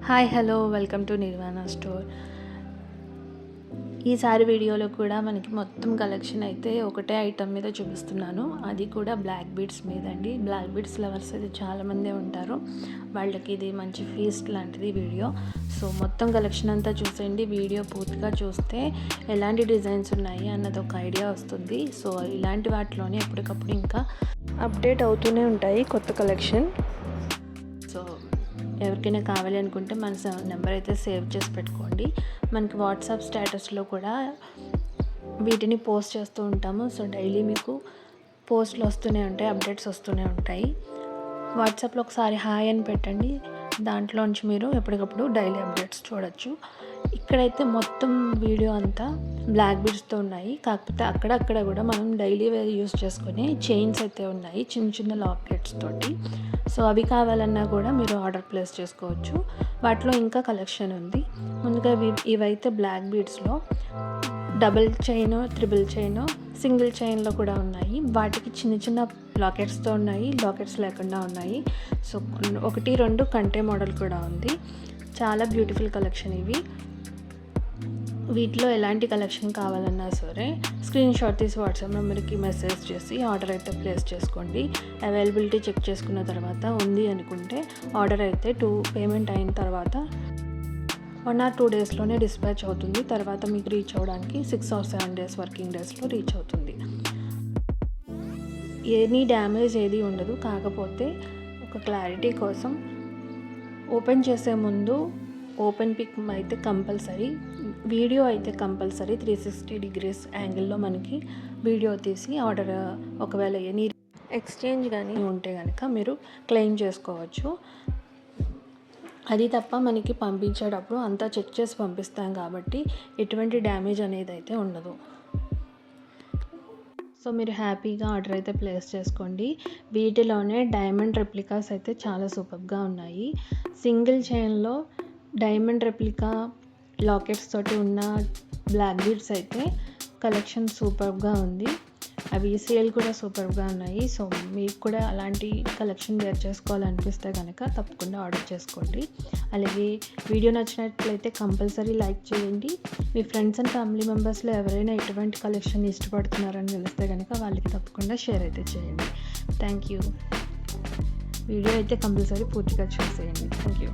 Hi hello welcome to Nirvana store. ఈసారి వీడియోలో కూడా మనకి మొత్తం కలెక్షన్ అయితే ఒకటే ఐటమ్ మీద చూపిస్తున్నాను. అది కూడా బ్లాక్ బీడ్స్ మీద అండి. బ్లాక్ బీడ్స్ లవర్స్ అయితే చాలామంది ఉంటారు, వాళ్ళకి ఇది మంచి ఫీస్ట్ లాంటిది వీడియో. సో మొత్తం కలెక్షన్ అంతా చూసేయండి. వీడియో పూర్తిగా చూస్తే ఎలాంటి డిజైన్స్ ఉన్నాయి అన్నది ఒక ఐడియా వస్తుంది. సో ఇలాంటి వాటిలోనే ఎప్పటికప్పుడు ఇంకా అప్డేట్ అవుతూనే ఉంటాయి కొత్త కలెక్షన్. సో ఎవరికైనా కావాలి అనుకుంటే మన నెంబర్ అయితే సేవ్ చేసి పెట్టుకోండి. మనకి వాట్సాప్ స్టేటస్లో కూడా వీటిని పోస్ట్ చేస్తూ ఉంటాము. సో డైలీ మీకు పోస్ట్లు వస్తూనే ఉంటాయి, అప్డేట్స్ వస్తూనే ఉంటాయి. వాట్సాప్లో ఒకసారి హాయ్ అని పెట్టండి, దాంట్లోంచి మీరు ఎప్పటికప్పుడు డైలీ అప్డేట్స్ చూడొచ్చు. ఇక్కడైతే మొత్తం వీడియో అంతా బ్లాక్ బీడ్స్తో ఉన్నాయి. కాకపోతే అక్కడక్కడ కూడా మనం డైలీ వేర్ యూస్ చేసుకునే చైన్స్ అయితే ఉన్నాయి, చిన్న చిన్న లాకెట్స్ తోటి. సో అవి కావాలన్నా కూడా మీరు ఆర్డర్ ప్లేస్ చేసుకోవచ్చు. వాటిలో ఇంకా కలెక్షన్ ఉంది. ముందుగా ఇవైతే బ్లాక్ బీడ్స్లో double chain, triple chain, single చైన్లో కూడా ఉన్నాయి. వాటికి చిన్న చిన్న లాకెట్స్తో ఉన్నాయి, లాకెట్స్ లేకుండా ఉన్నాయి. సో 1-2 కంటే మోడల్ కూడా ఉంది. చాలా బ్యూటిఫుల్ కలెక్షన్ ఇవి. వీటిలో ఎలాంటి కలెక్షన్ కావాలన్నా సరే స్క్రీన్ షాట్ తీసి వాట్సాప్ నెంబర్కి మెసేజ్ చేసి ఆర్డర్ అయితే ప్లేస్ చేసుకోండి. అవైలబిలిటీ చెక్ చేసుకున్న తర్వాత ఉంది అనుకుంటే ఆర్డర్ అయితే పేమెంట్ అయిన తర్వాత 1 or 2 డేస్లోనే డిస్పాచ్ అవుతుంది. తర్వాత మీకు రీచ్ అవ్వడానికి 6 or 7 డేస్ వర్కింగ్ డేస్లో రీచ్ అవుతుంది. ఎనీ డ్యామేజ్ ఏది ఉండదు. కాకపోతే ఒక క్లారిటీ కోసం ఓపెన్ చేసే ముందు ఓపెన్ పిక్ అయితే కంపల్సరీ, వీడియో అయితే కంపల్సరీ 360 degrees యాంగిల్లో మనకి వీడియో తీసి ఆర్డర్ ఒకవేళ ఎనీ ఎక్స్చేంజ్ కానీ ఉంటే కనుక మీరు క్లెయిమ్ చేసుకోవచ్చు. అది తప్ప మనకి పంపించేటప్పుడు అంతా చెక్ చేసి పంపిస్తాం కాబట్టి ఎటువంటి డ్యామేజ్ అనేది అయితే ఉండదు. సో మీరు హ్యాపీగా ఆర్డర్ అయితే ప్లేస్ చేసుకోండి. వీటిలోనే డైమండ్ రెప్లికాస్ అయితే చాలా సూపర్గా ఉన్నాయి. సింగిల్ చైన్లో డైమండ్ రెప్లికా లాకెట్స్ తోటి ఉన్న బ్లాక్ బీడ్స్ అయితే కలెక్షన్ సూపర్గా ఉంది. అవి సేల్ కూడా సూపర్గా ఉన్నాయి. సో మీకు కూడా అలాంటి కలెక్షన్ వేర్ చేసుకోవాలనిపిస్తే కనుక తప్పకుండా ఆర్డర్ చేసుకోండి. అలాగే వీడియో నచ్చినట్లయితే కంపల్సరీ లైక్ చేయండి. మీ ఫ్రెండ్స్ అండ్ ఫ్యామిలీ మెంబర్స్లో ఎవరైనా ఎటువంటి కలెక్షన్ ఇష్టపడుతున్నారని తెలిస్తే కనుక వాళ్ళకి తప్పకుండా షేర్ అయితే చేయండి. Thank you. వీడియో అయితే కంపల్సరీ పూర్తిగా చూసేయండి. Thank you.